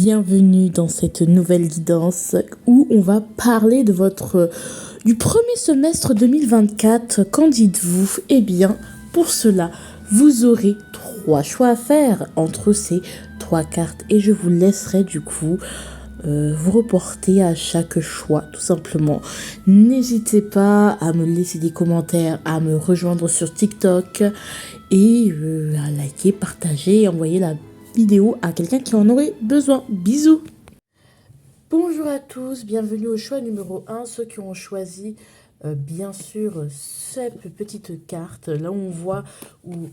bienvenue dans cette nouvelle guidance où on va parler de du premier semestre 2024. Qu'en dites-vous? Eh bien, pour cela, vous aurez 3 choix à faire entre ces 3 cartes et je vous laisserai du coup vous reporter à chaque choix, tout simplement. N'hésitez pas à me laisser des commentaires, à me rejoindre sur TikTok et à liker, partager et envoyer la vidéo à quelqu'un qui en aurait besoin. Bisous! Bonjour à tous, bienvenue au choix numéro 1, ceux qui ont choisi bien sûr cette petite carte, là où on voit où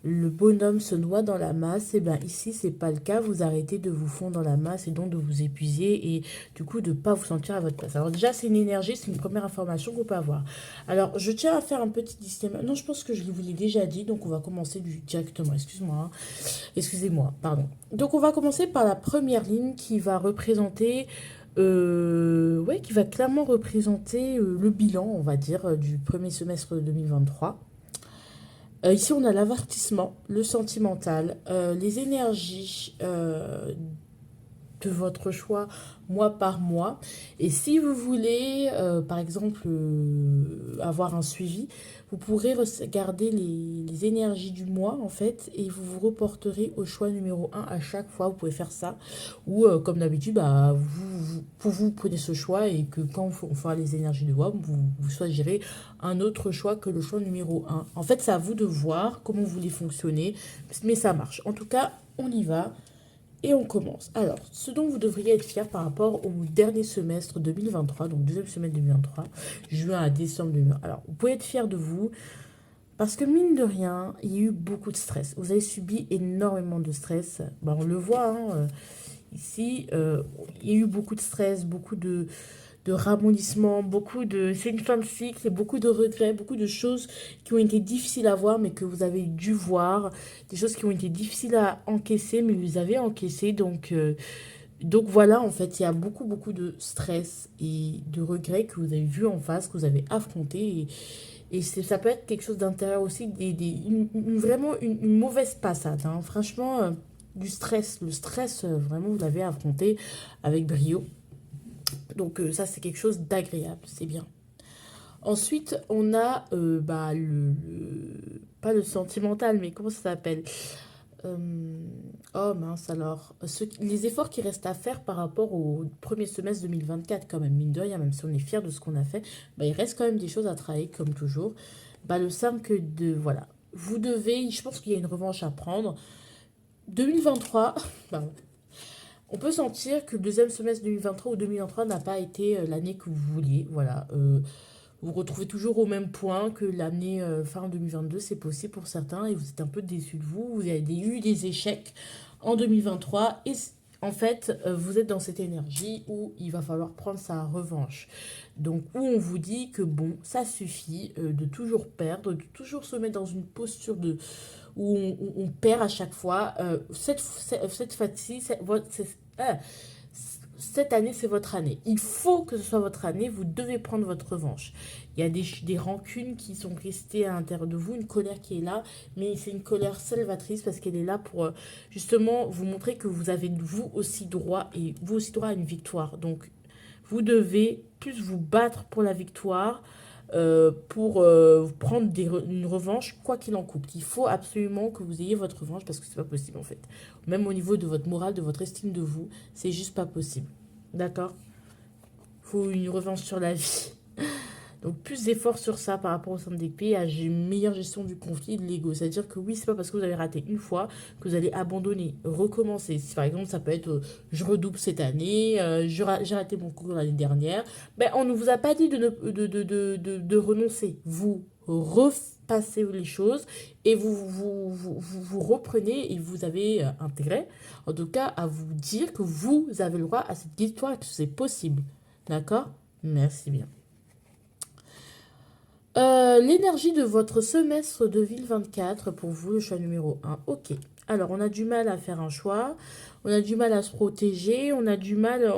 le bonhomme se noie dans la masse, et bien ici c'est pas le cas, vous arrêtez de vous fondre dans la masse et donc de vous épuiser et du coup de pas vous sentir à votre place. Alors déjà c'est une énergie, c'est une première information qu'on peut avoir. Alors je tiens à faire un petit disclaimer, non je pense que je vous l'ai déjà dit, donc on va commencer directement, excusez-moi, pardon. Donc on va commencer par la première ligne qui va représenter qui va clairement représenter le bilan, on va dire, du premier semestre 2023. Ici, on a l'avertissement, le sentimental, les énergies de votre choix mois par mois. Et si vous voulez, par exemple, avoir un suivi, vous pourrez regarder les énergies du mois, en fait, et vous vous reporterez au choix numéro 1 à chaque fois. Vous pouvez faire ça. Ou, comme d'habitude, bah, vous prenez ce choix et que quand on fera les énergies du mois, vous choisirez un autre choix que le choix numéro 1. En fait, c'est à vous de voir comment vous voulez fonctionner, mais ça marche. En tout cas, on y va. Et on commence. Alors, ce dont vous devriez être fier par rapport au dernier semestre 2023, donc deuxième semestre 2023, juin à décembre 2023. Alors, vous pouvez être fier de vous parce que mine de rien, il y a eu beaucoup de stress. Vous avez subi énormément de stress. Ben, on le voit, hein, ici, il y a eu beaucoup de stress, beaucoup de ramollissement, c'est une fin de cycle, beaucoup de regrets, beaucoup de choses qui ont été difficiles à voir, mais que vous avez dû voir, des choses qui ont été difficiles à encaisser, mais vous avez encaissé, donc voilà, en fait, il y a beaucoup de stress et de regrets que vous avez vu en face, que vous avez affronté, et ça peut être quelque chose d'intérieur aussi, vraiment une mauvaise passade, hein. Franchement, du stress, le stress, vraiment, vous l'avez affronté avec brio. Donc ça, c'est quelque chose d'agréable, c'est bien. Ensuite, on a pas le sentimental, mais comment ça s'appelle? Oh mince alors, les efforts qui restent à faire par rapport au premier semestre 2024, quand même, mine de rien, même si on est fier de ce qu'on a fait, bah, il reste quand même des choses à travailler, comme toujours. Bah, le simple voilà, vous devez, je pense qu'il y a une revanche à prendre. 2023, pardon, on peut sentir que le deuxième semestre 2023 ou 2023 n'a pas été l'année que vous vouliez. Voilà. Vous retrouvez toujours au même point que l'année fin 2022, c'est possible pour certains, et vous êtes un peu déçus de vous. Vous avez eu des échecs en 2023 et en fait, vous êtes dans cette énergie où il va falloir prendre sa revanche. Donc, où on vous dit que bon, ça suffit de toujours perdre, de toujours se mettre dans une posture où on perd à chaque fois. Cette fois-ci, cette année, c'est votre année. Il faut que ce soit votre année. Vous devez prendre votre revanche. Il y a des rancunes qui sont restées à l'intérieur de vous, une colère qui est là, mais c'est une colère salvatrice parce qu'elle est là pour justement vous montrer que vous avez vous aussi droit à une victoire. Donc, vous devez plus vous battre pour la victoire, pour prendre une revanche, quoi qu'il en coûte. Il faut absolument que vous ayez votre revanche parce que c'est pas possible en fait. Même au niveau de votre morale, de votre estime de vous, c'est juste pas possible. D'accord? Il faut une revanche sur la vie. Donc plus d'efforts sur ça par rapport au centre d'épée, à une meilleure gestion du conflit et de l'ego. C'est-à-dire que oui, c'est pas parce que vous avez raté une fois que vous allez abandonner, recommencer. Si, par exemple, ça peut être je redouble cette année, j'ai raté mon cours l'année dernière. Ben, on ne vous a pas dit de renoncer. Vous repassez les choses et vous reprenez et vous avez intérêt, en tout cas, à vous dire que vous avez le droit à cette victoire et que c'est possible. D'accord? Merci bien. L'énergie de votre semestre 2024 pour vous, le choix numéro 1. Ok. Alors, on a du mal à faire un choix, on a du mal à se protéger, on a du mal,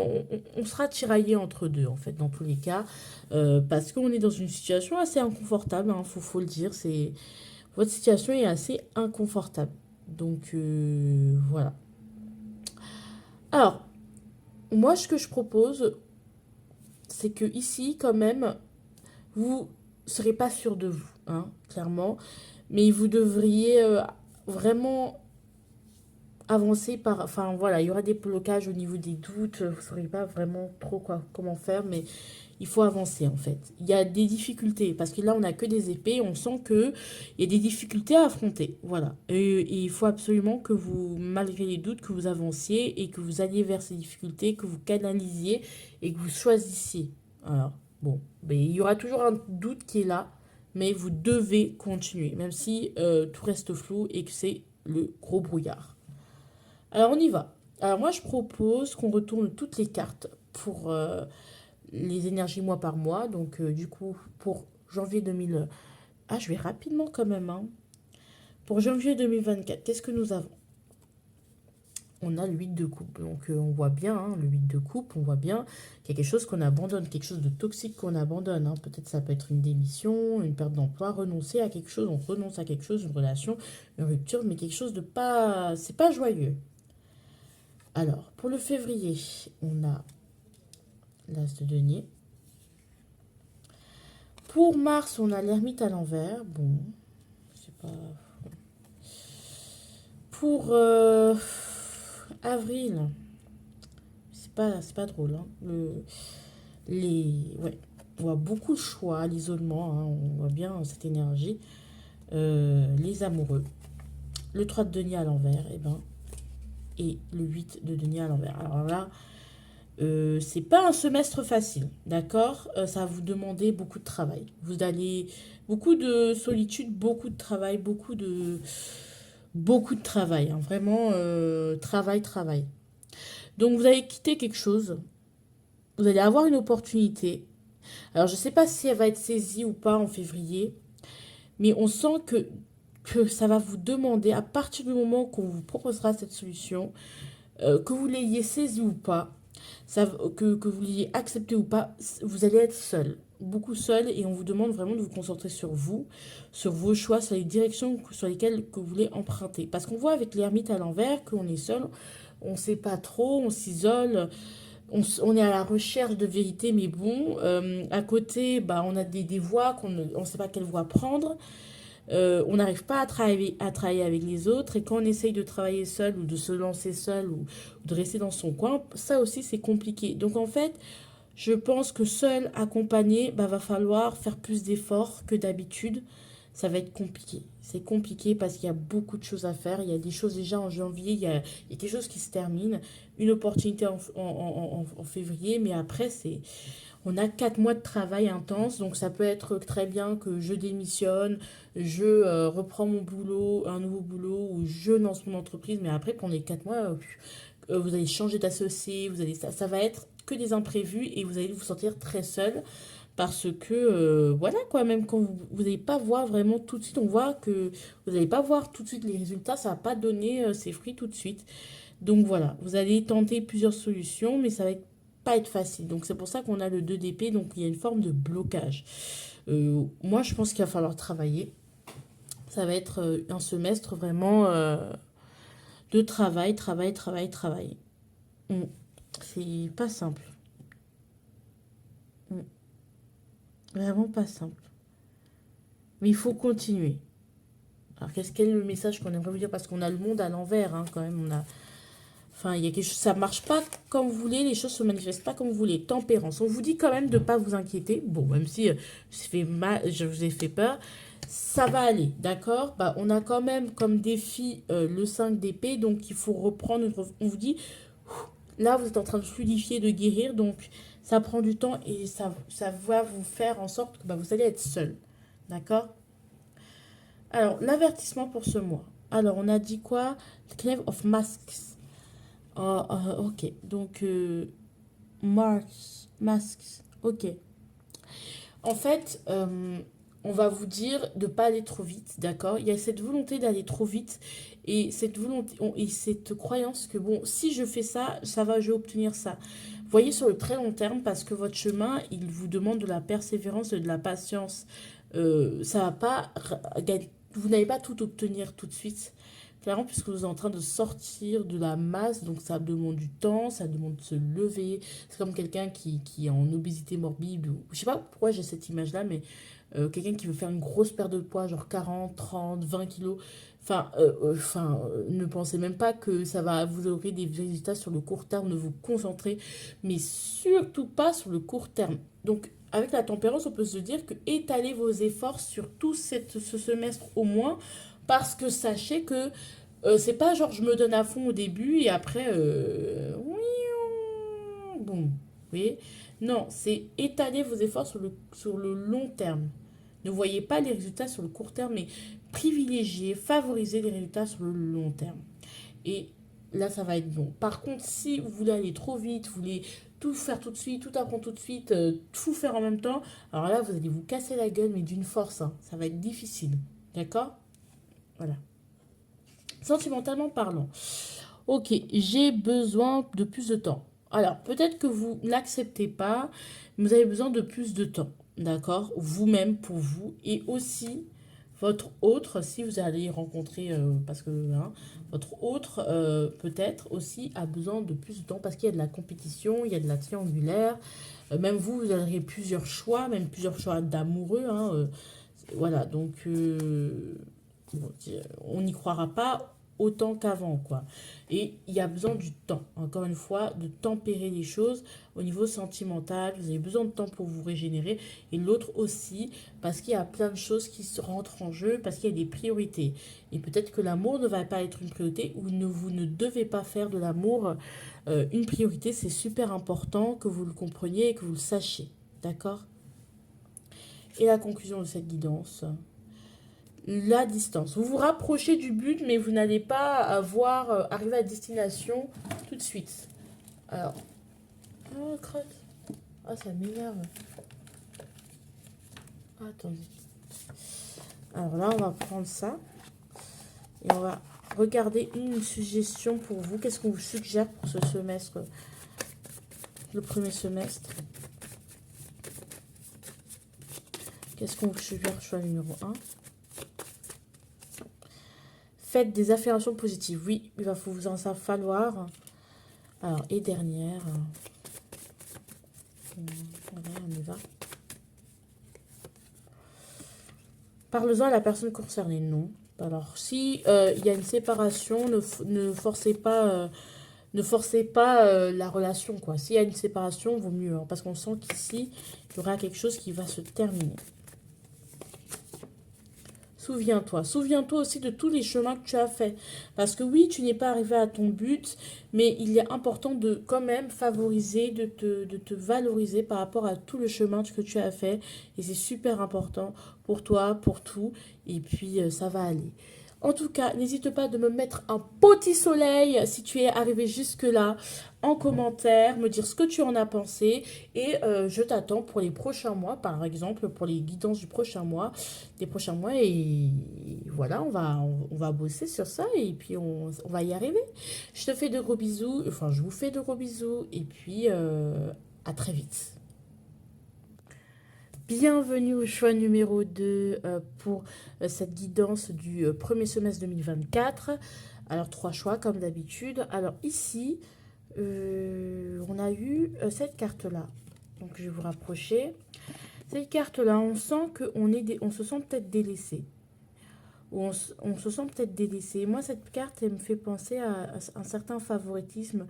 on sera tiraillé entre deux, en fait, dans tous les cas, parce qu'on est dans une situation assez inconfortable, hein, faut le dire, votre situation est assez inconfortable. Donc, voilà. Alors, moi, ce que je propose, c'est que ici, quand même, vous serez pas sûr de vous, hein, clairement, mais vous devriez vraiment avancer par... Enfin, voilà, il y aura des blocages au niveau des doutes, vous ne saurez pas vraiment trop quoi, comment faire, mais il faut avancer, en fait. Il y a des difficultés, parce que là, on n'a que des épées, on sent que il y a des difficultés à affronter, voilà. Et il faut absolument que vous, malgré les doutes, que vous avanciez et que vous alliez vers ces difficultés, que vous canalisiez et que vous choisissiez. Alors, bon, mais il y aura toujours un doute qui est là, mais vous devez continuer, même si tout reste flou et que c'est le gros brouillard. Alors on y va. Alors moi je propose qu'on retourne toutes les cartes pour les énergies mois par mois. Donc du coup pour janvier 2000... Ah je vais rapidement quand même. Hein. Pour janvier 2024, qu'est-ce que nous avons? On a le 8 de coupe. Donc on voit bien, hein, le 8 de coupe, on voit bien qu'il y a quelque chose qu'on abandonne, quelque chose de toxique qu'on abandonne. Hein. Peut-être ça peut être une démission, une perte d'emploi, renoncer à quelque chose, on renonce à quelque chose, une relation, une rupture, mais quelque chose de pas... C'est pas joyeux. Alors, pour le février, on a l'As de denier. Pour mars, on a l'ermite à l'envers. Bon, c'est pas... Pour avril, c'est pas drôle. Hein. Ouais, on voit beaucoup de choix, l'isolement, hein, on voit bien cette énergie. Les amoureux. Le 3 de denier à l'envers, et le 8 de denier à l'envers. Alors là, c'est pas un semestre facile, d'accord. Ça va vous demander beaucoup de travail. Vous allez beaucoup de solitude, beaucoup de travail, beaucoup de travail, hein. Vraiment travail, travail. Donc vous allez quitter quelque chose. Vous allez avoir une opportunité. Alors je sais pas si elle va être saisie ou pas en février, mais on sent que ça va vous demander à partir du moment qu'on vous proposera cette solution, que vous l'ayez saisie ou pas, que vous l'ayez accepté ou pas, vous allez être seul, beaucoup seul, et on vous demande vraiment de vous concentrer sur vous, sur vos choix, sur les directions sur lesquelles que vous voulez emprunter. Parce qu'on voit avec l'ermite à l'envers qu'on est seul, on ne sait pas trop, on s'isole, on est à la recherche de vérité, mais bon, à côté, bah, on a des voies qu'on ne sait pas quelle voie prendre. On n'arrive pas à travailler avec les autres, et quand on essaye de travailler seul ou de se lancer seul ou de rester dans son coin, ça aussi c'est compliqué. Donc en fait, je pense que seul, accompagné, bah, va falloir faire plus d'efforts que d'habitude. Ça va être compliqué. C'est compliqué parce qu'il y a beaucoup de choses à faire. Il y a des choses déjà en janvier, il y a quelque chose qui se termine, une opportunité en février, mais après on a 4 mois de travail intense, donc ça peut être très bien que je démissionne, je reprends mon boulot, un nouveau boulot, ou je lance mon entreprise, mais après, pendant les 4 mois, vous allez changer d'associé, ça va être que des imprévus et vous allez vous sentir très seul parce que, voilà quoi, même quand vous n'allez pas voir vraiment tout de suite, on voit que vous n'allez pas voir tout de suite les résultats, ça va pas donner ses fruits tout de suite. Donc voilà, vous allez tenter plusieurs solutions, mais ça va pas être facile. Donc c'est pour ça qu'on a le 2 d'épée, donc il y a une forme de blocage. Moi, je pense qu'il va falloir travailler. Ça va être un semestre vraiment de travail, travail, travail, travail. Mm. C'est pas simple. Mm. Vraiment pas simple. Mais il faut continuer. Alors, quel est le message qu'on aimerait vous dire? Parce qu'on a le monde à l'envers, hein, quand même. Enfin, il y a quelque chose, ça marche pas comme vous voulez, les choses se manifestent pas comme vous voulez. Tempérance. On vous dit quand même de pas vous inquiéter. Bon, même si je vous ai fait peur, ça va aller, d'accord? Bah, on a quand même comme défi le 5 d'épée, donc il faut reprendre. On vous dit, là, vous êtes en train de fluidifier, de guérir, donc ça prend du temps et ça va vous faire en sorte que bah, vous allez être seul, d'accord? Alors, l'avertissement pour ce mois. Alors, on a dit quoi? Knave of Masks. Ok. Donc, masks. Ok. En fait, on va vous dire de pas aller trop vite, d'accord? Il y a cette volonté d'aller trop vite et cette volonté et cette croyance que bon, si je fais ça, je vais obtenir ça. Voyez sur le très long terme parce que votre chemin, il vous demande de la persévérance et de la patience. Ça va pas, vous n'allez pas tout obtenir tout de suite. clairement, puisque vous êtes en train de sortir de la masse, donc ça demande du temps, ça demande de se lever. C'est comme quelqu'un qui est en obésité morbide, ou je sais pas pourquoi j'ai cette image-là, mais quelqu'un qui veut faire une grosse perte de poids, genre 40, 30, 20 kilos. Ne pensez même pas que ça va vous aurez des résultats sur le court terme, ne vous concentrez, mais surtout pas sur le court terme. Donc, avec la tempérance, on peut se dire que étalez vos efforts sur tout ce semestre au moins, parce que sachez que c'est pas genre je me donne à fond au début et après, oui, bon, vous voyez? Non, c'est étaler vos efforts sur le long terme. Ne voyez pas les résultats sur le court terme, mais privilégiez, favorisez les résultats sur le long terme. Et là, ça va être bon. Par contre, si vous voulez aller trop vite, vous voulez tout faire tout de suite, tout apprendre tout de suite, tout faire en même temps, alors là, vous allez vous casser la gueule, mais d'une force, hein. Ça va être difficile. D'accord? Voilà. Sentimentalement parlant. Ok, j'ai besoin de plus de temps. Alors, peut-être que vous n'acceptez pas, mais vous avez besoin de plus de temps. D'accord? Vous-même, pour vous. Et aussi, votre autre, si vous allez rencontrer, parce que hein, votre autre, peut-être aussi, a besoin de plus de temps parce qu'il y a de la compétition, il y a de la triangulaire. Même vous, vous aurez plusieurs choix, même plusieurs choix d'amoureux. Hein, voilà, donc bon, on n'y croira pas autant qu'avant, quoi. Et il y a besoin du temps, encore une fois, de tempérer les choses au niveau sentimental. Vous avez besoin de temps pour vous régénérer. Et l'autre aussi, parce qu'il y a plein de choses qui se rentrent en jeu, parce qu'il y a des priorités. Et peut-être que l'amour ne va pas être une priorité ou vous ne devez pas faire de l'amour une priorité. C'est super important que vous le compreniez et que vous le sachiez. D'accord? Et la conclusion de cette guidance, la distance. Vous vous rapprochez du but, mais vous n'allez pas avoir arriver à destination tout de suite. Alors, oh, crotte. Ah, ça m'énerve. Attendez. Alors là, on va prendre ça et on va regarder une suggestion pour vous. Qu'est-ce qu'on vous suggère pour ce semestre, le premier semestre? Qu'est-ce qu'on vous suggère? Choix numéro 1. Faites des affirmations positives. Oui, il va vous en falloir. Alors, et dernière. Voilà, on y va. Parlez-en à la personne concernée, non. Alors, si il y a une séparation, ne forcez pas, la relation, quoi. S'il y a une séparation, vaut mieux, hein, parce qu'on sent qu'ici, il y aura quelque chose qui va se terminer. Souviens-toi aussi de tous les chemins que tu as fait. Parce que oui, tu n'es pas arrivé à ton but, mais il est important de quand même favoriser, de te valoriser par rapport à tout le chemin que tu as fait. Et c'est super important pour toi, pour tout. Et puis, ça va aller. En tout cas, n'hésite pas de me mettre un petit soleil si tu es arrivé jusque-là en commentaire, me dire ce que tu en as pensé et je t'attends pour les prochains mois, par exemple pour les guidances du prochain mois, des prochains mois et voilà, on va bosser sur ça et puis on va y arriver. Je te fais de gros bisous, enfin je vous fais de gros bisous et puis à très vite. Bienvenue au choix numéro 2 pour cette guidance du premier semestre 2024. Alors, 3 choix comme d'habitude. Alors, ici, on a eu cette carte-là. Donc, je vais vous rapprocher. Cette carte-là, on sent on se sent peut-être délaissé. Ou on se sent peut-être délaissé. Moi, cette carte, elle me fait penser à un certain favoritisme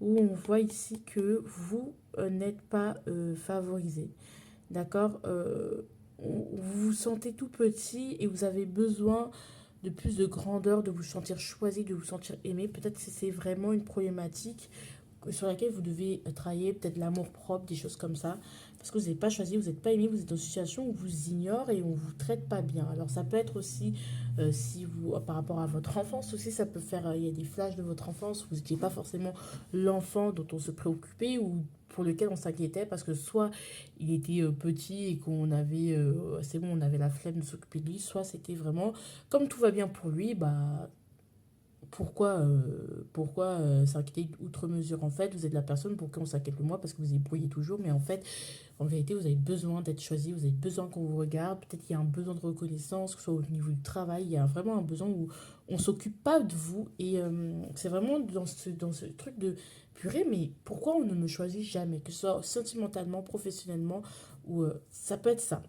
où on voit ici que vous n'êtes pas favorisé. D'accord, vous vous sentez tout petit et vous avez besoin de plus de grandeur, de vous sentir choisi, de vous sentir aimé. Peut-être que c'est vraiment une problématique sur laquelle vous devez travailler, peut-être l'amour-propre, des choses comme ça. Parce que vous n'êtes pas choisi, vous n'êtes pas aimé, vous êtes dans une situation où vous ignore et on ne vous traite pas bien. Alors ça peut être aussi, si vous, par rapport à votre enfance aussi, ça peut faire, il y a des flashs de votre enfance où vous n'étiez pas forcément l'enfant dont on se préoccupait ou pour lequel on s'inquiétait parce que soit il était petit et qu'on avait, c'est bon, on avait la flemme de s'occuper de lui, soit c'était vraiment, comme tout va bien pour lui, bah pourquoi s'inquiéter outre mesure? En fait, vous êtes la personne pour qui on s'inquiète le moins parce que vous ébrouillez toujours, mais en fait, en vérité, vous avez besoin d'être choisi, vous avez besoin qu'on vous regarde. Peut-être qu'il y a un besoin de reconnaissance, que ce soit au niveau du travail, il y a vraiment un besoin où on s'occupe pas de vous. Et c'est vraiment dans ce truc de purée, mais pourquoi on ne me choisit jamais? Que ce soit sentimentalement, professionnellement, ou ça peut être ça.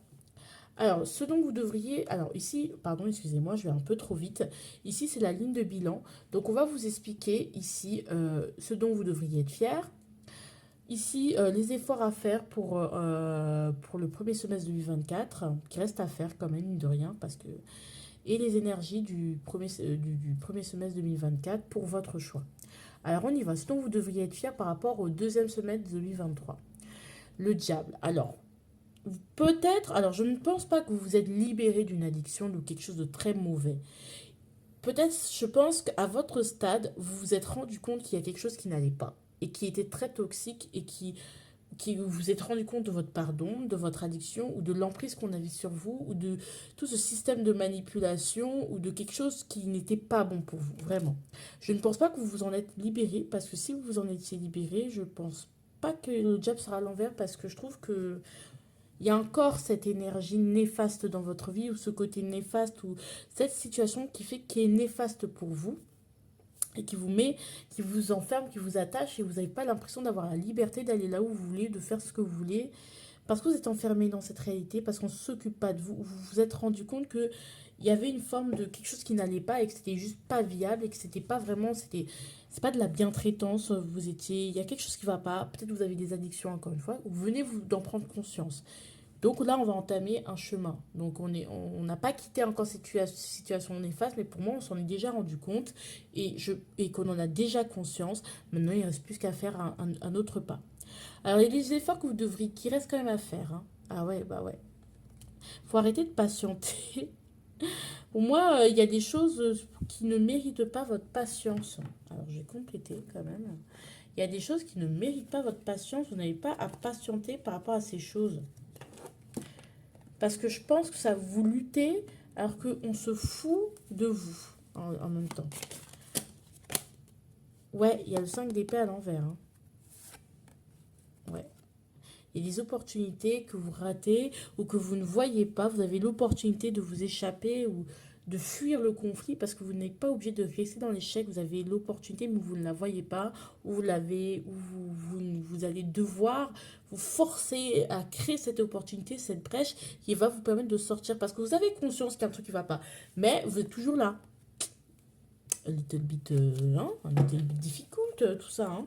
Alors, ce dont vous devriez... Alors ici, pardon, excusez-moi, je vais un peu trop vite. Ici, c'est la ligne de bilan. Donc, on va vous expliquer ici ce dont vous devriez être fier. Ici, les efforts à faire pour le premier semestre 2024, qui reste à faire quand même, mine de rien, parce que... Et les énergies du premier semestre 2024 pour votre choix. Alors, on y va. Ce dont vous devriez être fier par rapport au deuxième semestre 2023. Le diable. Alors, peut-être, alors je ne pense pas que vous vous êtes libéré d'une addiction ou quelque chose de très mauvais. Peut-être, je pense qu'à votre stade, vous vous êtes rendu compte qu'il y a quelque chose qui n'allait pas et qui était très toxique et qui vous vous êtes rendu compte de votre pardon, de votre addiction ou de l'emprise qu'on avait sur vous ou de tout ce système de manipulation ou de quelque chose qui n'était pas bon pour vous, vraiment. Je ne pense pas que vous vous en êtes libéré parce que si vous vous en étiez libéré, je pense pas que le job sera à l'envers parce que je trouve que il y a encore cette énergie néfaste dans votre vie ou ce côté néfaste ou cette situation qui est néfaste pour vous et qui vous met, qui vous enferme, qui vous attache et vous n'avez pas l'impression d'avoir la liberté d'aller là où vous voulez, de faire ce que vous voulez parce que vous êtes enfermé dans cette réalité, parce qu'on ne s'occupe pas de vous, vous vous êtes rendu compte que il y avait une forme de quelque chose qui n'allait pas et que c'était juste pas viable et que c'était pas vraiment, c'est pas de la bientraitance, vous étiez, il y a quelque chose qui va pas, peut-être vous avez des addictions encore une fois, vous venez vous d'en prendre conscience. Donc là, on va entamer un chemin. Donc on n'a pas quitté encore cette situation néfaste, mais pour moi, on s'en est déjà rendu compte et qu'on en a déjà conscience. Maintenant, il ne reste plus qu'à faire un autre pas. Alors, il y a des efforts que vous devriez, qui restent quand même à faire, hein. Ah ouais, bah ouais. Faut arrêter de patienter. Pour moi, il y a des choses qui ne méritent pas votre patience. Alors, j'ai complété quand même. Il y a des choses qui ne méritent pas votre patience. Vous n'avez pas à patienter par rapport à ces choses. Parce que je pense que ça vous luttez alors qu'on se fout de vous en même temps. Ouais, il y a le 5 d'épée à l'envers, hein. Ouais. Il y a des opportunités que vous ratez ou que vous ne voyez pas. Vous avez l'opportunité de vous échapper ou de fuir le conflit parce que vous n'êtes pas obligé de rester dans l'échec. Vous avez l'opportunité, mais vous ne la voyez pas. Ou vous l'avez, ou vous allez devoir vous forcer à créer cette opportunité, cette brèche qui va vous permettre de sortir parce que vous avez conscience qu'il y a un truc qui ne va pas. Mais vous êtes toujours là. A little bit, hein, un little bit difficult, tout ça, hein.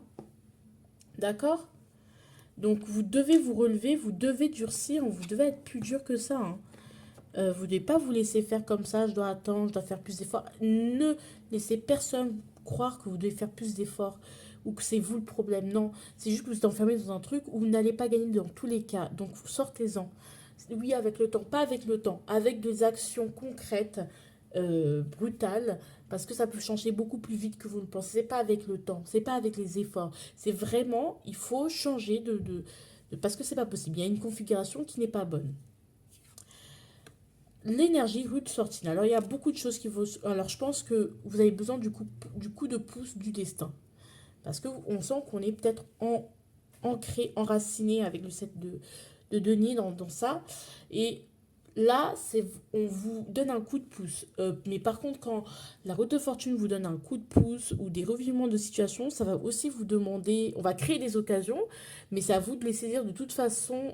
D'accord? Donc vous devez vous relever, vous devez durcir, vous devez être plus dur que ça, hein. Vous ne devez pas vous laisser faire comme ça, je dois attendre, je dois faire plus d'efforts. Ne laissez personne croire que vous devez faire plus d'efforts ou que c'est vous le problème. Non, c'est juste que vous êtes enfermé dans un truc où vous n'allez pas gagner dans tous les cas. Donc sortez-en. Oui, avec le temps, pas avec le temps, avec des actions concrètes, brutales, parce que ça peut changer beaucoup plus vite que vous ne pensez. C'est pas avec le temps, c'est pas avec les efforts. C'est vraiment, il faut changer parce que c'est pas possible. Il y a une configuration qui n'est pas bonne. L'énergie rue de sortine. Alors, il y a beaucoup de choses qui vont... Alors, je pense que vous avez besoin du coup de pouce du destin. Parce qu'on sent qu'on est peut-être ancré, enraciné avec le set de denier dans ça. Et là, on vous donne un coup de pouce. Mais par contre, quand la route de fortune vous donne un coup de pouce ou des revirements de situation, ça va aussi vous demander... On va créer des occasions, mais c'est à vous de les saisir. De toute façon,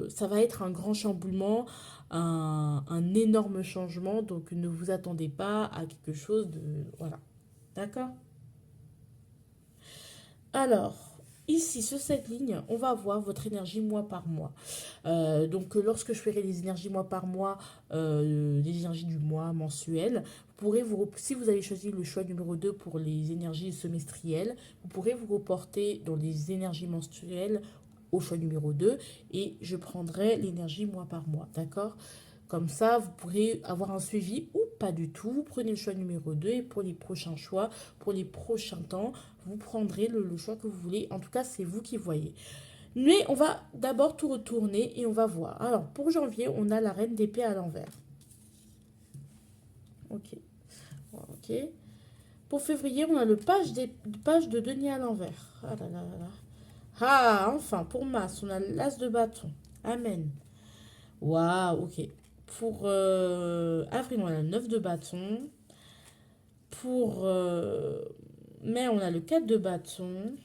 ça va être un grand chamboulement, un énorme changement. Donc, ne vous attendez pas à quelque chose de... Voilà. D'accord? Alors, ici, sur cette ligne, on va voir votre énergie mois par mois. Donc, lorsque je ferai les énergies mois par mois, les énergies du mois mensuel, si vous avez choisi le choix numéro 2 pour les énergies semestrielles, vous pourrez vous reporter dans les énergies mensuelles au choix numéro 2 et je prendrai l'énergie mois par mois, d'accord? Comme ça, vous pourrez avoir un suivi ou pas du tout. Vous prenez le choix numéro 2 et pour les prochains choix, pour les prochains temps, vous prendrez le choix que vous voulez. En tout cas, c'est vous qui voyez. Mais on va d'abord tout retourner et on va voir. Alors, pour janvier, on a la reine d'épée à l'envers. Ok. Ok. Pour février, on a le page de denier à l'envers. Ah là là là là. Ah, enfin, pour mars, on a l'as de bâton. Amen. Waouh, ok. Pour avril, on a le 9 de bâton. Pour mai, on a le 4 de bâton.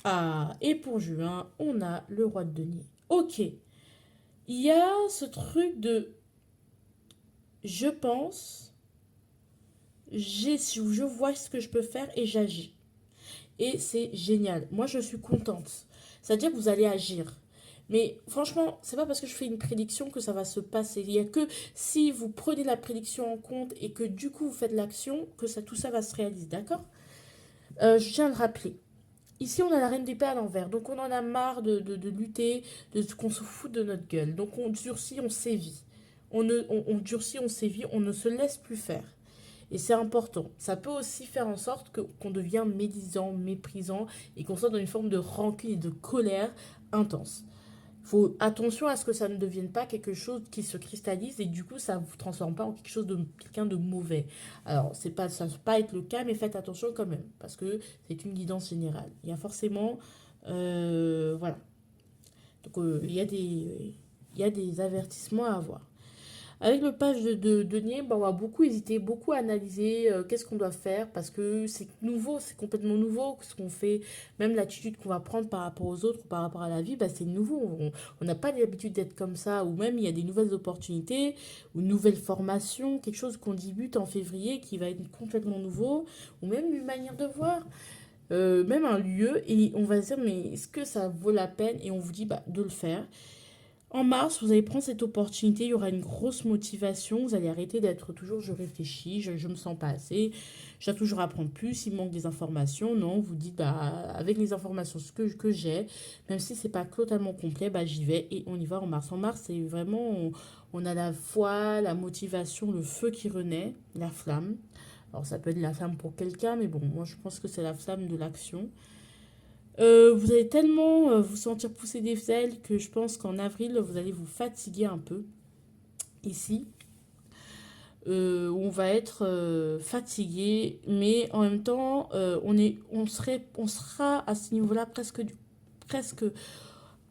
Ah, et pour juin, on a le roi de denier. Ok. Il y a ce truc de je pense, je vois ce que je peux faire et j'agis. Et c'est génial. Moi, je suis contente. C'est-à-dire que vous allez agir. Mais franchement, c'est pas parce que je fais une prédiction que ça va se passer. Il y a que si vous prenez la prédiction en compte et que du coup vous faites l'action, que ça, tout ça va se réaliser, d'accord? Je tiens à le rappeler. Ici, on a la reine d'épée à l'envers. Donc, on en a marre de lutter, de qu'on se fout de notre gueule. Donc, on durcit, on sévit. On durcit, on sévit, on ne se laisse plus faire. Et c'est important. Ça peut aussi faire en sorte qu'on devient médisant, méprisant et qu'on soit dans une forme de rancune et de colère intense. Faut attention à ce que ça ne devienne pas quelque chose qui se cristallise et du coup ça ne vous transforme pas en quelque chose de quelqu'un de mauvais. Alors c'est pas ça ne peut pas être le cas, mais faites attention quand même parce que c'est une guidance générale. Il y a forcément voilà. Donc il y a des avertissements à avoir. Avec le page de denier, bah, on va beaucoup hésiter, beaucoup analyser qu'est-ce qu'on doit faire parce que c'est nouveau, c'est complètement nouveau ce qu'on fait, même l'attitude qu'on va prendre par rapport aux autres, par rapport à la vie, bah, c'est nouveau. On n'a pas l'habitude d'être comme ça, ou même il y a des nouvelles opportunités, ou une nouvelle formation, quelque chose qu'on débute en février qui va être complètement nouveau, ou même une manière de voir. Même un lieu, et on va se dire, mais est-ce que ça vaut la peine? Et on vous dit bah, de le faire. En mars, vous allez prendre cette opportunité, il y aura une grosse motivation, vous allez arrêter d'être toujours je réfléchis, je me sens pas assez, je dois toujours apprendre plus, il manque des informations. Non, vous dites bah avec les informations que j'ai, même si c'est pas totalement complet, bah j'y vais et on y va en mars. En mars, c'est vraiment on a la foi, la motivation, le feu qui renaît, la flamme. Alors ça peut être la flamme pour quelqu'un, mais bon, moi je pense que c'est la flamme de l'action. Vous allez tellement vous sentir pousser des ailes que je pense qu'en avril, vous allez vous fatiguer un peu. Ici, on va être fatigué, mais en même temps, on sera à ce niveau-là presque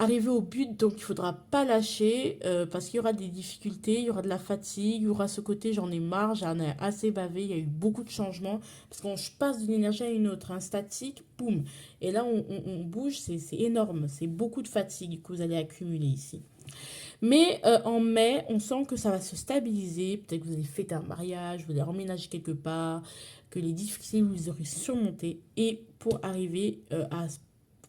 arrivé au but, donc il faudra pas lâcher parce qu'il y aura des difficultés, il y aura de la fatigue, il y aura ce côté j'en ai marre, j'en ai assez bavé, il y a eu beaucoup de changements parce qu'on passe d'une énergie à une autre, un statique, boum, et là on bouge, c'est énorme, c'est beaucoup de fatigue que vous allez accumuler ici. Mais en mai, on sent que ça va se stabiliser, peut-être que vous allez fêter un mariage, vous allez emménager quelque part, que les difficultés vous aurez surmontées et pour arriver à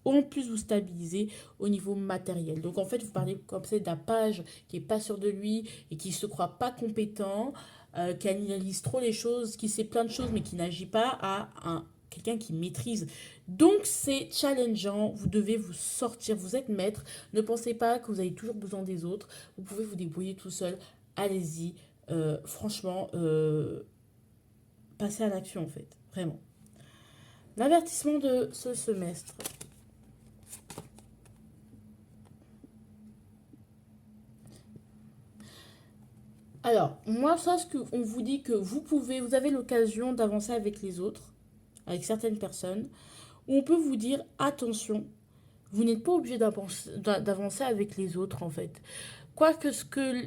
en plus vous stabiliser au niveau matériel. Donc en fait, vous parlez comme ça d'un page qui est pas sûr de lui et qui se croit pas compétent, qui analyse trop les choses, qui sait plein de choses mais qui n'agit pas à un quelqu'un qui maîtrise. Donc c'est challengeant, vous devez vous sortir, vous êtes maître, ne pensez pas que vous avez toujours besoin des autres, vous pouvez vous débrouiller tout seul, allez-y, franchement, passez à l'action en fait, vraiment. L'avertissement de ce semestre. Alors, moi, sache qu'on vous dit que vous avez l'occasion d'avancer avec les autres, avec certaines personnes, où on peut vous dire, attention, vous n'êtes pas obligé d'avancer avec les autres, en fait. Quoique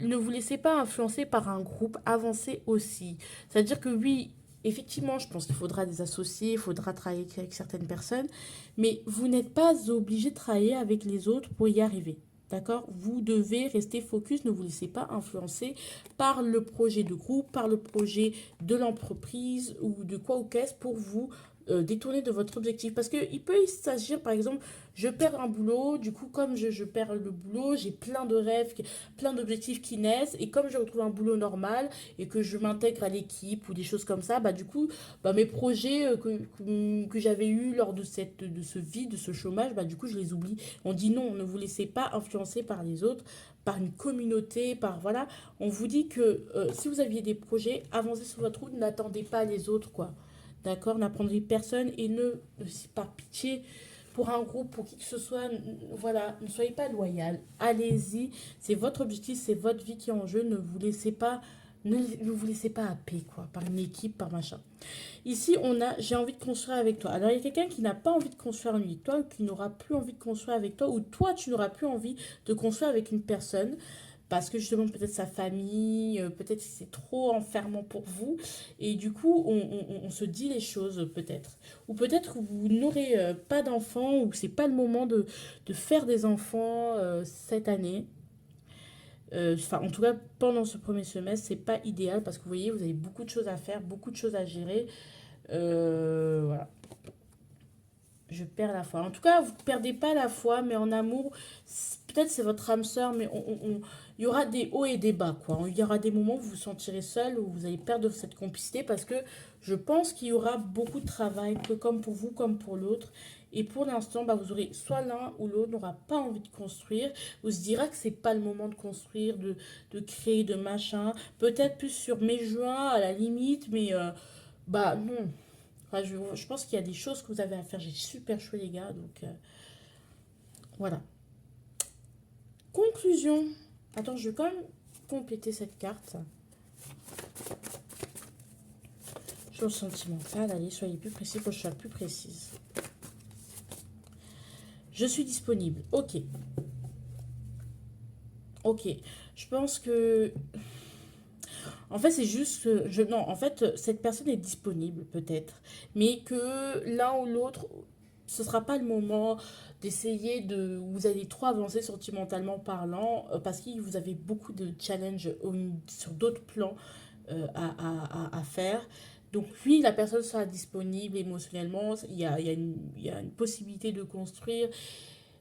ne vous laissez pas influencer par un groupe, avancez aussi. C'est-à-dire que oui, effectivement, je pense qu'il faudra des associés, il faudra travailler avec certaines personnes, mais vous n'êtes pas obligé de travailler avec les autres pour y arriver. D'accord? Vous devez rester focus, ne vous laissez pas influencer par le projet de groupe, par le projet de l'entreprise ou de quoi ou qu'est-ce pour vous détourner de votre objectif. Parce qu'il peut s'agir, par exemple, je perds un boulot, du coup, comme je perds le boulot, j'ai plein de rêves, plein d'objectifs qui naissent, et comme je retrouve un boulot normal et que je m'intègre à l'équipe ou des choses comme ça, bah du coup, bah, mes projets que j'avais eus lors de ce vide, de ce chômage, bah du coup, je les oublie. On dit non, ne vous laissez pas influencer par les autres, par une communauté, par voilà. On vous dit que si vous aviez des projets, avancez sur votre route, n'attendez pas les autres, quoi. D'accord? N'apprendrez personne et par pitié, pour un groupe, pour qui que ce soit, voilà, ne soyez pas loyal. Allez-y, c'est votre objectif, c'est votre vie qui est en jeu. Ne vous laissez pas Ne vous laissez pas happer, quoi, par une équipe, par machin. Ici, on a j'ai envie de construire avec toi. Alors, il y a quelqu'un qui n'a pas envie de construire avec toi, ou qui n'aura plus envie de construire avec toi, ou toi, tu n'auras plus envie de construire avec une personne. Parce que justement, peut-être sa famille, peut-être que c'est trop enfermant pour vous. Et du coup, on se dit les choses, peut-être. Ou peut-être que vous n'aurez pas d'enfants, ou c'est pas le moment de faire des enfants cette année. Enfin, en tout cas, pendant ce premier semestre, c'est pas idéal parce que vous voyez, vous avez beaucoup de choses à faire, beaucoup de choses à gérer. Voilà, je perds la foi. En tout cas, vous ne perdez pas la foi, mais en amour, peut-être c'est votre âme sœur, mais il y aura des hauts et des bas, quoi. Il y aura des moments où vous vous sentirez seul, où vous allez perdre cette complicité, parce que je pense qu'il y aura beaucoup de travail, que comme pour vous, comme pour l'autre. Et pour l'instant, bah, vous aurez soit l'un ou l'autre n'aura pas envie de construire, vous se dira que c'est pas le moment de construire, de créer, de machin. Peut-être plus sur mai-juin, à la limite, mais bah non. Enfin, je pense qu'il y a des choses que vous avez à faire. J'ai super chaud, les gars. Donc, voilà. Conclusion. Attends, je vais quand même compléter cette carte. Sur le sentimental, allez, soyez plus précis, faut que je sois plus précise. Je suis disponible. Ok. Ok. Je pense que... En fait, c'est juste que... Non, en fait, cette personne est disponible, peut-être. Mais que l'un ou l'autre, ce sera pas le moment d'essayer de... Vous allez trop avancer sentimentalement parlant, parce que vous avez beaucoup de challenges sur d'autres plans à faire. Donc oui, la personne sera disponible émotionnellement, il y a une possibilité de construire,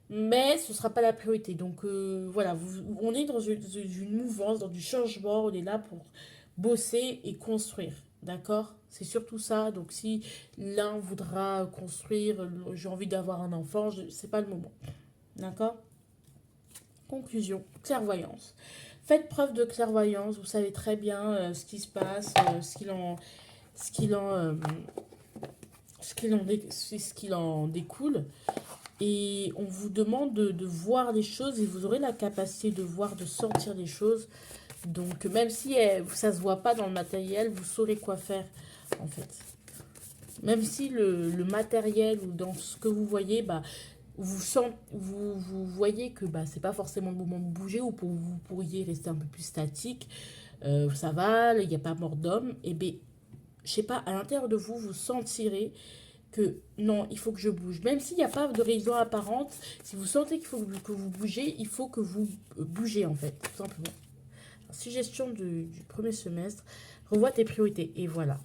mais ce ne sera pas la priorité. Donc voilà, on est dans une mouvance, dans du changement, on est là pour bosser et construire. D'accord? C'est surtout ça. Donc si l'un voudra construire, j'ai envie d'avoir un enfant, c'est pas le moment. D'accord? Conclusion, clairvoyance. Faites preuve de clairvoyance, vous savez très bien ce qui se passe, ce qu'il en, ce qu'il en découle. Et on vous demande de voir les choses et vous aurez la capacité de voir, de sentir les choses. Donc même si ça ne se voit pas dans le matériel, vous saurez quoi faire en fait. Même si le matériel ou dans ce que vous voyez, bah, vous voyez que bah, c'est pas forcément le moment de bouger ou vous pourriez rester un peu plus statique. Ça va, il n'y a pas mort d'homme. Et bien, je sais pas, à l'intérieur de vous, vous sentirez que non, il faut que je bouge. Même s'il n'y a pas de raison apparente, si vous sentez qu'il faut que vous bougez, il faut que vous bougez en fait, tout simplement. Alors, suggestion du premier semestre, revois tes priorités. Et voilà.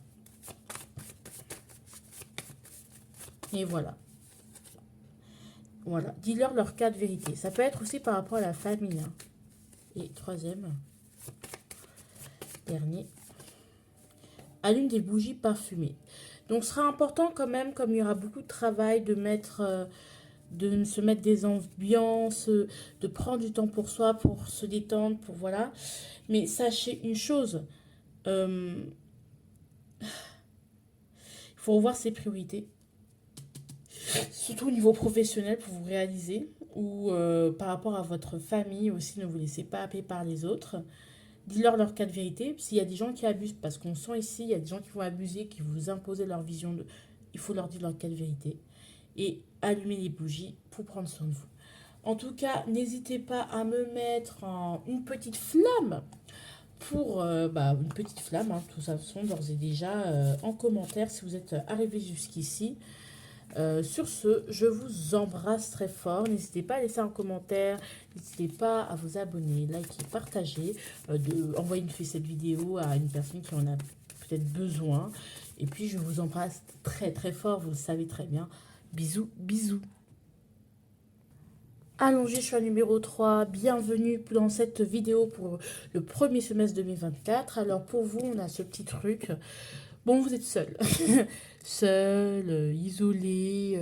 Et voilà. Voilà. Dis-leur leur cas de vérité. Ça peut être aussi par rapport à la famille. Hein. Et troisième, dernier, allume des bougies parfumées. Donc, ce sera important quand même, comme il y aura beaucoup de travail, de se mettre des ambiances, de prendre du temps pour soi, pour se détendre, pour voilà. Mais sachez une chose, il faut revoir ses priorités, surtout au niveau professionnel pour vous réaliser, ou par rapport à votre famille aussi, ne vous laissez pas happer par les autres. Dites-leur leur cas de vérité. S'il y a des gens qui abusent, parce qu'on sent ici, il y a des gens qui vont abuser, qui vous imposer leur vision, il faut leur dire leur cas de vérité. Et allumer les bougies pour prendre soin de vous. En tout cas, n'hésitez pas à me mettre une petite flamme pour une petite flamme, hein, tout ça sont d'ores et déjà en commentaire si vous êtes arrivé jusqu'ici. Sur ce, je vous embrasse très fort. N'hésitez pas à laisser un commentaire, n'hésitez pas à vous abonner, liker, partager, envoyer cette vidéo à une personne qui en a peut-être besoin. Et puis, je vous embrasse très très fort, vous le savez très bien. Bisous, bisous. Allongé choix numéro 3, bienvenue dans cette vidéo pour le premier semestre 2024. Alors pour vous, on a ce petit truc. Bon, vous êtes seul. Seul, isolé,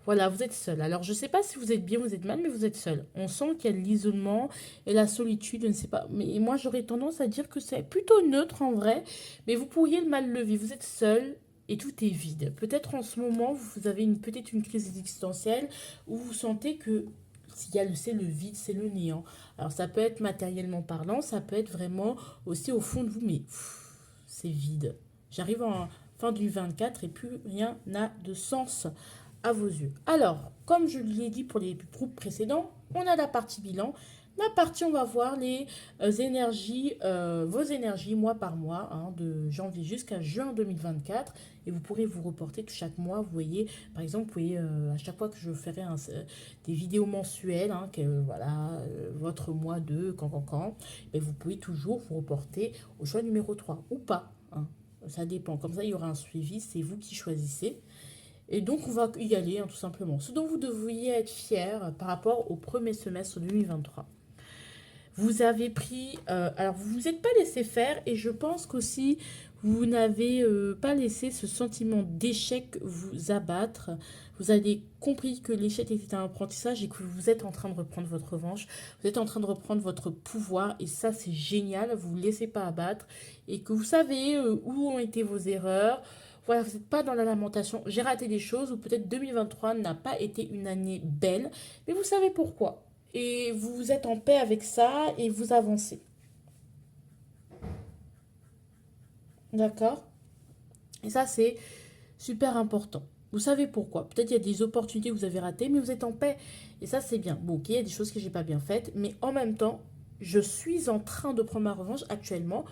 voilà, vous êtes seul. Alors je ne sais pas si vous êtes bien, vous êtes mal, mais vous êtes seul. On sent qu'il y a de l'isolement et la solitude, je ne sais pas. Mais moi, j'aurais tendance à dire que c'est plutôt neutre en vrai, mais vous pourriez le mal lever. Vous êtes seul et tout est vide. Peut-être en ce moment, vous avez peut-être une crise existentielle où vous sentez que S'il y a c'est le vide, c'est le néant. Alors ça peut être matériellement parlant, ça peut être vraiment aussi au fond de vous, mais c'est vide. J'arrive en fin du 24 et plus rien n'a de sens à vos yeux. Alors, comme je l'ai dit pour les groupes précédents, on a la partie bilan. La partie, on va voir les énergies, vos énergies mois par mois, hein, de janvier jusqu'à juin 2024. Et vous pourrez vous reporter chaque mois. Vous voyez, par exemple, vous pouvez, à chaque fois que je ferai des vidéos mensuelles, hein, voilà, votre mois de quand, et vous pouvez toujours vous reporter au choix numéro 3 ou pas. Hein. Ça dépend. Comme ça, il y aura un suivi. C'est vous qui choisissez. Et donc, on va y aller, hein, tout simplement. Ce dont vous devriez être fier par rapport au premier semestre 2023. Vous avez pris... alors, vous ne vous êtes pas laissé faire et je pense qu'aussi, vous n'avez pas laissé ce sentiment d'échec vous abattre. Vous avez compris que l'échec était un apprentissage et que vous êtes en train de reprendre votre revanche. Vous êtes en train de reprendre votre pouvoir et ça, c'est génial. Vous ne vous laissez pas abattre et que vous savez où ont été vos erreurs. Voilà, vous n'êtes pas dans la lamentation. J'ai raté des choses ou peut-être 2023 n'a pas été une année belle, mais vous savez pourquoi. Et vous êtes en paix avec ça et vous avancez. D'accord? Et ça, c'est super important. Vous savez pourquoi. Peut-être il y a des opportunités que vous avez ratées, mais vous êtes en paix. Et ça, c'est bien. Bon, ok, il y a des choses que j'ai pas bien faites, mais en même temps, je suis en train de prendre ma revanche actuellement.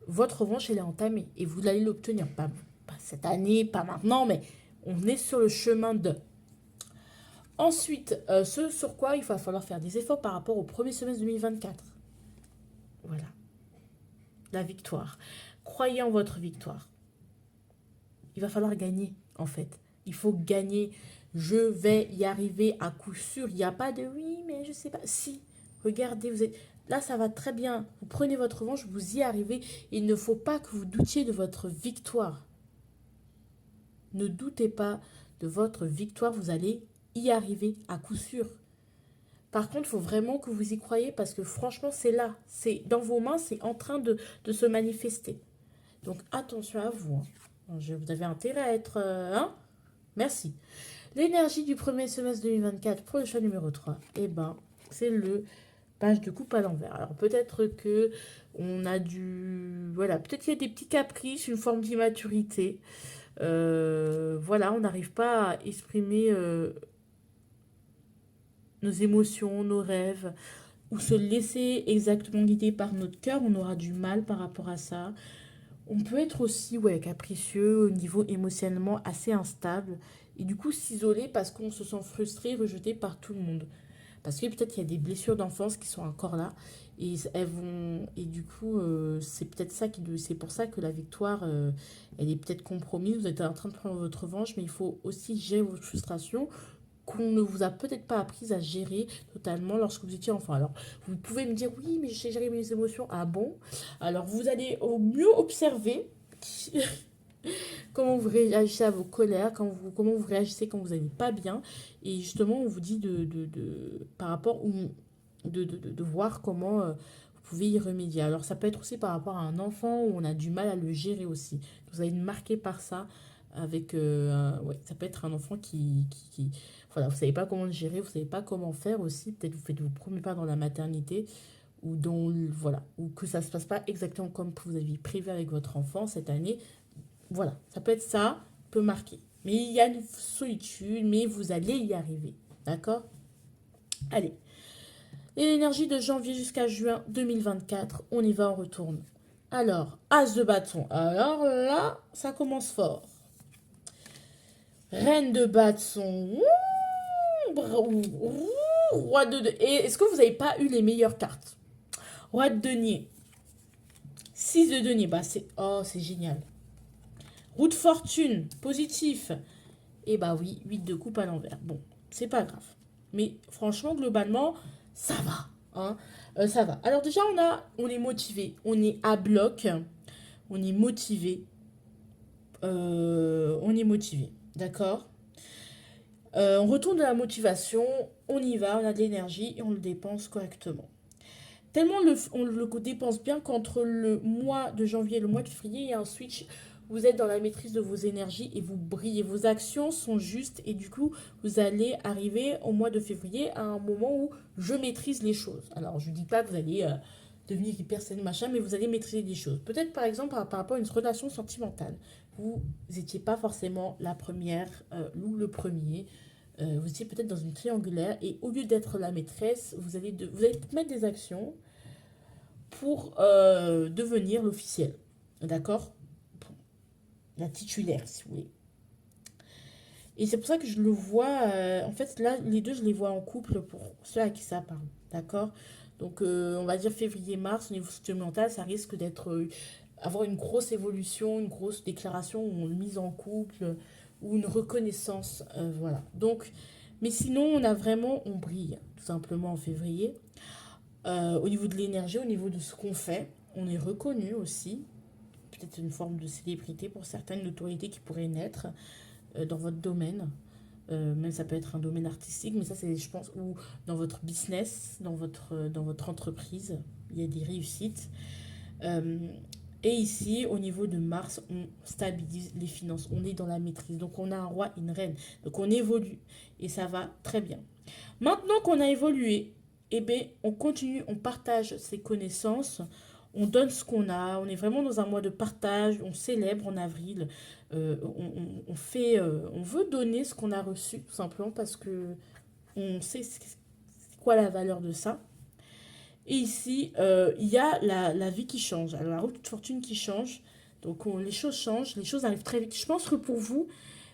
Votre revanche, elle est entamée et vous allez l'obtenir. Pas cette année, pas maintenant, mais on est sur le chemin de... Ensuite, ce sur quoi il va falloir faire des efforts par rapport au premier semestre 2024. Voilà, la victoire. Croyez en votre victoire. Il va falloir gagner, en fait. Il faut gagner. Je vais y arriver à coup sûr. Il n'y a pas de oui, mais je sais pas. Si, regardez, vous êtes... Là, ça va très bien. Vous prenez votre revanche, vous y arrivez. Il ne faut pas que vous doutiez de votre victoire. Ne doutez pas de votre victoire. Vous allez y arriver à coup sûr. Par contre, il faut vraiment que vous y croyez parce que franchement, c'est là. C'est dans vos mains, c'est en train de se manifester. Donc, attention à vous. Hein. Vous avez intérêt à être... hein. Merci. L'énergie du premier semestre 2024 pour le choix numéro 3, eh ben, c'est le page de coupe à l'envers. Alors, peut-être que on a du... Voilà, peut-être qu'il y a des petits caprices, une forme d'immaturité. Voilà, on n'arrive pas à exprimer... nos émotions, nos rêves, ou se laisser exactement guider par notre cœur, on aura du mal par rapport à ça. On peut être aussi capricieux au niveau émotionnellement assez instable et du coup s'isoler parce qu'on se sent frustré, rejeté par tout le monde. Parce que peut-être il y a des blessures d'enfance qui sont encore là et elles vont et du coup c'est peut-être ça c'est pour ça que la victoire elle est peut-être compromise. Vous êtes en train de prendre votre revanche, mais il faut aussi gérer vos frustrations qu'on ne vous a peut-être pas appris à gérer totalement lorsque vous étiez enfant. Alors, vous pouvez me dire, oui, mais je sais gérer mes émotions. Ah bon? Alors, vous allez au mieux observer comment vous réagissez à vos colères, comment vous réagissez quand vous n'allez pas bien. Et justement, on vous dit par rapport de voir comment vous pouvez y remédier. Alors, ça peut être aussi par rapport à un enfant où on a du mal à le gérer aussi. Vous allez être marqué par ça avec ça peut être un enfant qui voilà, vous savez pas comment le gérer, vous savez pas comment faire aussi, peut-être vous faites vos premiers pas dans la maternité ou voilà, ou que ça se passe pas exactement comme vous aviez prévu avec votre enfant cette année. Voilà, ça peut être ça, peut marquer. Mais il y a une solitude, mais vous allez y arriver. D'accord? Allez. L'énergie de janvier jusqu'à juin 2024, on y va, on retourne. Alors, As de bâton. Alors là, ça commence fort. Reine de bâton. Roi de... Et est-ce que vous n'avez pas eu les meilleures cartes? Roi de denier. 6 de denier. Bah c'est... Oh, c'est génial. Roue de fortune. Positif. Et bah oui, 8 de coupe à l'envers. Bon, c'est pas grave. Mais franchement, globalement, ça va. Hein, ça va. Alors déjà, on est motivé. On est à bloc. On est motivé. On est motivé. D'accord? On retourne de la motivation, on y va, on a de l'énergie et on le dépense correctement. Tellement on le dépense bien qu'entre le mois de janvier et le mois de février, il y a un switch. vous êtes dans la maîtrise de vos énergies et vous brillez. Vos actions sont justes et du coup, vous allez arriver au mois de février à un moment où je maîtrise les choses. Alors, je ne dis pas que vous allez devenir hyper saine, machin, mais vous allez maîtriser des choses. Peut-être, par exemple, par rapport à une relation sentimentale. Vous n'étiez pas forcément la première ou le premier. Vous étiez peut-être dans une triangulaire et au lieu d'être la maîtresse, vous allez mettre des actions pour devenir l'officiel. D'accord? La titulaire, si vous voulez. Et c'est pour ça que je le vois, en fait, là, les deux, je les vois en couple pour ceux à qui ça parle. D'accord? Donc, on va dire février-mars, au niveau sentimental, ça risque d'être, avoir une grosse évolution, une grosse déclaration, ou une mise en couple, ou une reconnaissance. Voilà. Donc, mais sinon, on brille, tout simplement en février. Au niveau de l'énergie, au niveau de ce qu'on fait, on est reconnu aussi. Peut-être une forme de célébrité pour certaines, notoriétés qui pourraient naître dans votre domaine. Même ça peut être un domaine artistique, mais ça c'est, je pense, ou dans votre business, dans votre entreprise, il y a des réussites. Euh, et ici, au niveau de Mars, on stabilise les finances, on est dans la maîtrise. Donc on a un roi, une reine. Donc on évolue et ça va très bien. Maintenant qu'on a évolué, eh bien, on continue, on partage ses connaissances, on donne ce qu'on a, on est vraiment dans un mois de partage, on célèbre en avril, on veut donner ce qu'on a reçu, tout simplement parce que on sait c'est quoi la valeur de ça. Et ici, il y a la vie qui change, alors la route de fortune qui change, donc les choses changent, les choses arrivent très vite. Je pense que pour vous,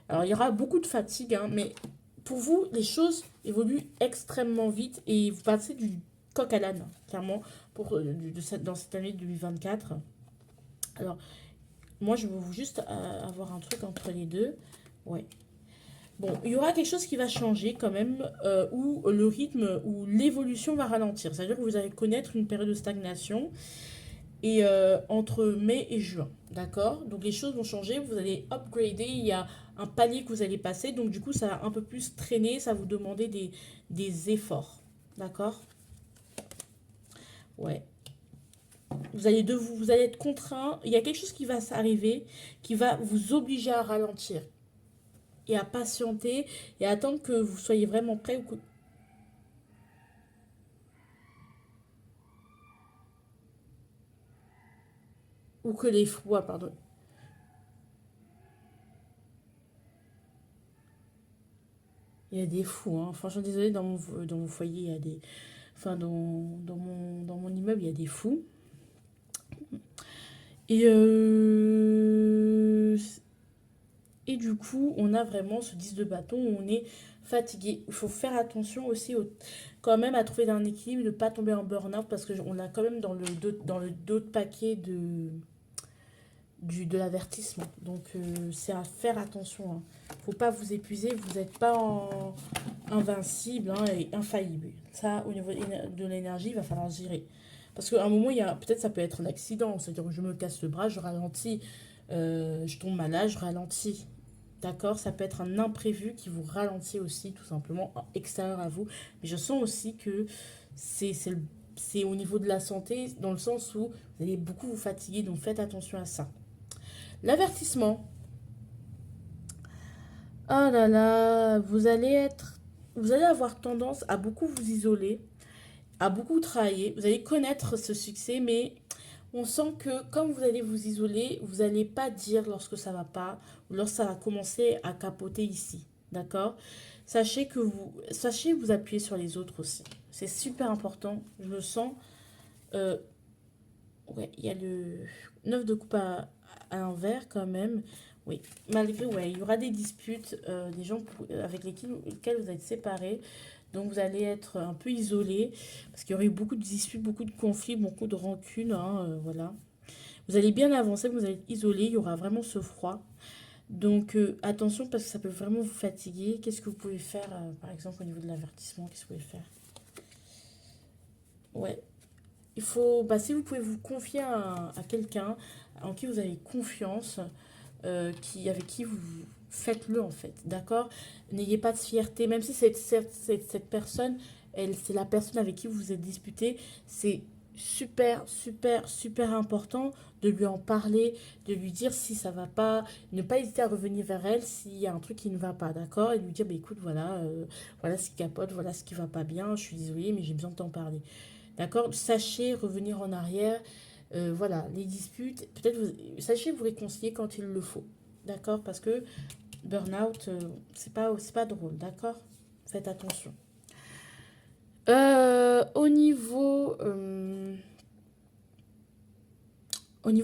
alors il y aura beaucoup de fatigue, hein, mais pour vous, les choses évoluent extrêmement vite et vous passez du coq à l'âne, clairement, dans cette année 2024. Alors, moi, je veux juste avoir un truc entre les deux. Ouais. Bon, il y aura quelque chose qui va changer quand même, où le rythme, où l'évolution va ralentir. C'est-à-dire que vous allez connaître une période de stagnation et entre mai et juin. D'accord? Donc les choses vont changer, vous allez upgrader, il y a un palier que vous allez passer, donc du coup ça va un peu plus traîner, ça va vous demander des efforts. D'accord? Ouais. Vous allez être contraint, il y a quelque chose qui va s'arriver, qui va vous obliger à ralentir et à patienter et à attendre que vous soyez vraiment prêt ou que les fois, pardon. Il y a des fous, hein. Franchement, désolé, dans mon foyer, il y a des. Enfin, dans mon immeuble, il y a des fous. Et, et du coup, on a vraiment ce 10 de bâton où on est fatigué. Il faut faire attention aussi quand même à trouver un équilibre, de ne pas tomber en burn-out parce qu'on a quand même dans le dos de paquet de l'avertissement. Donc, c'est à faire attention, hein. Faut pas vous épuiser, vous n'êtes pas invincible, hein, et infaillible. Ça, au niveau de l'énergie, il va falloir gérer. Parce qu'à un moment, peut-être ça peut être un accident. C'est-à-dire que je me casse le bras, je ralentis, je tombe malade, je ralentis. D'accord? Ça peut être un imprévu qui vous ralentit aussi, tout simplement, extérieur à vous. Mais je sens aussi que c'est au niveau de la santé, dans le sens où vous allez beaucoup vous fatiguer, donc faites attention à ça. L'avertissement. Ah là là, vous allez avoir tendance à beaucoup vous isoler, à beaucoup travailler. Vous allez connaître ce succès, mais on sent que comme vous allez vous isoler, vous n'allez pas dire lorsque ça va pas ou lorsque ça va commencer à capoter ici. D'accord? Sachez vous appuyer sur les autres aussi. C'est super important. Je le sens. Euh, ouais, il y a le 9 de coupe à l'envers quand même. Oui, malgré, ouais, il y aura des disputes, des gens avec lesquels vous êtes séparés. Donc vous allez être un peu isolé parce qu'il y aurait eu beaucoup de disputes, beaucoup de conflits, beaucoup de rancunes, hein, voilà. Vous allez bien avancer, vous allez être isolé, il y aura vraiment ce froid. Donc attention parce que ça peut vraiment vous fatiguer. Qu'est-ce que vous pouvez faire, par exemple, au niveau de l'avertissement? Qu'est-ce que vous pouvez faire? Ouais, il faut, bah, si vous pouvez vous confier à quelqu'un en qui vous avez confiance, avec qui vous faites-le en fait, d'accord? N'ayez pas de fierté, même si cette personne, c'est la personne avec qui vous vous êtes disputé, c'est super, super, super important de lui en parler, de lui dire si ça va pas, ne pas hésiter à revenir vers elle s'il y a un truc qui ne va pas, d'accord? Et lui dire, bah, écoute, voilà, voilà ce qui capote, voilà ce qui va pas bien, je suis désolée, mais j'ai besoin de t'en parler. D'accord? Sachez revenir en arrière, voilà, les disputes, peut-être sachez vous réconcilier quand il le faut, d'accord? Parce que burn-out, c'est pas drôle, d'accord? Faites attention. Au niveau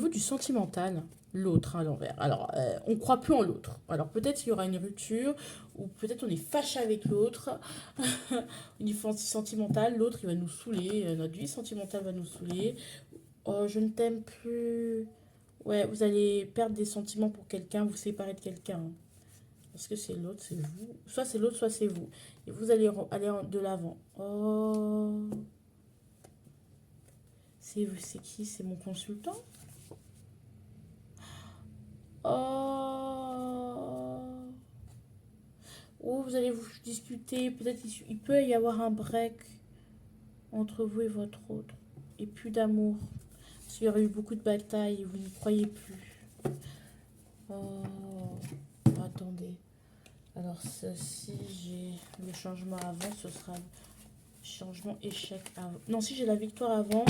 du sentimental, l'autre à l'envers. Alors, on croit plus en l'autre. Alors, peut-être qu'il y aura une rupture, ou peut-être on est fâché avec l'autre. Au niveau sentimental, l'autre, il va nous saouler. Notre vie sentimentale va nous saouler. Oh, je ne t'aime plus. Ouais, vous allez perdre des sentiments pour quelqu'un, vous séparer de quelqu'un. Est-ce que c'est l'autre, c'est vous? Soit c'est l'autre, soit c'est vous. Et vous allez aller de l'avant. Oh, c'est qui? C'est mon consultant? Oh. Ou vous allez vous discuter, peut-être il peut y avoir un break entre vous et votre autre. Et plus d'amour. Parce qu'il y aurait eu beaucoup de batailles et vous n'y croyez plus. Oh, attendez. Alors si j'ai le changement avant, ce sera changement échec avant. Non, si j'ai la victoire avant,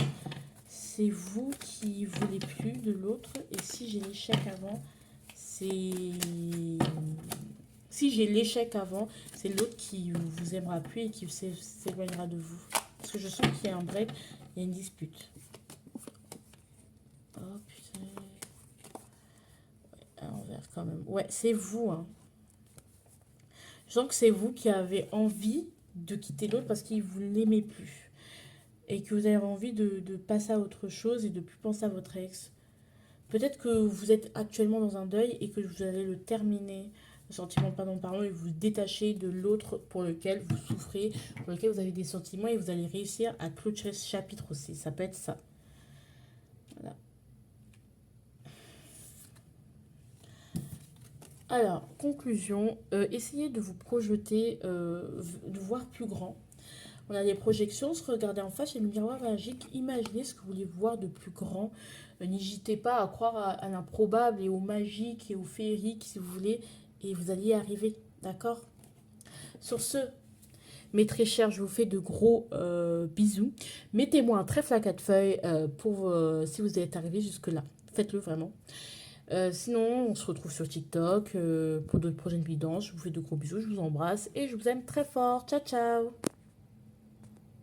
c'est vous qui voulez plus de l'autre. Et si j'ai l'échec avant, c'est... Si j'ai l'échec avant, c'est l'autre qui vous aimera plus et qui s'éloignera de vous. Parce que je sens qu'il y a un break, il y a une dispute. Oh putain. Ouais, à l'envers quand même. Ouais, c'est vous. Hein. Je sens que c'est vous qui avez envie de quitter l'autre parce qu'il vous l'aimez plus. Et que vous avez envie de passer à autre chose et de plus penser à votre ex. Peut-être que vous êtes actuellement dans un deuil et que vous allez le terminer, le sentiment pardon, parlant, et vous détacher de l'autre pour lequel vous souffrez, pour lequel vous avez des sentiments et vous allez réussir à clôturer ce chapitre aussi. Ça peut être ça. Voilà. Alors, conclusion, essayez de vous projeter, de voir plus grand. On a des projections, se regarder en face et le miroir magique, imaginez ce que vous voulez voir de plus grand. N'hésitez pas à croire à l'improbable et au magique et au féerique si vous voulez, et vous allez y arriver, d'accord? Sur ce, mes très chers, je vous fais de gros bisous. Mettez-moi un trèfle à quatre feuilles pour si vous êtes arrivé jusque-là. Faites-le vraiment. Sinon, on se retrouve sur TikTok pour d'autres prochaines vidanges. Je vous fais de gros bisous, je vous embrasse et je vous aime très fort. Ciao, ciao!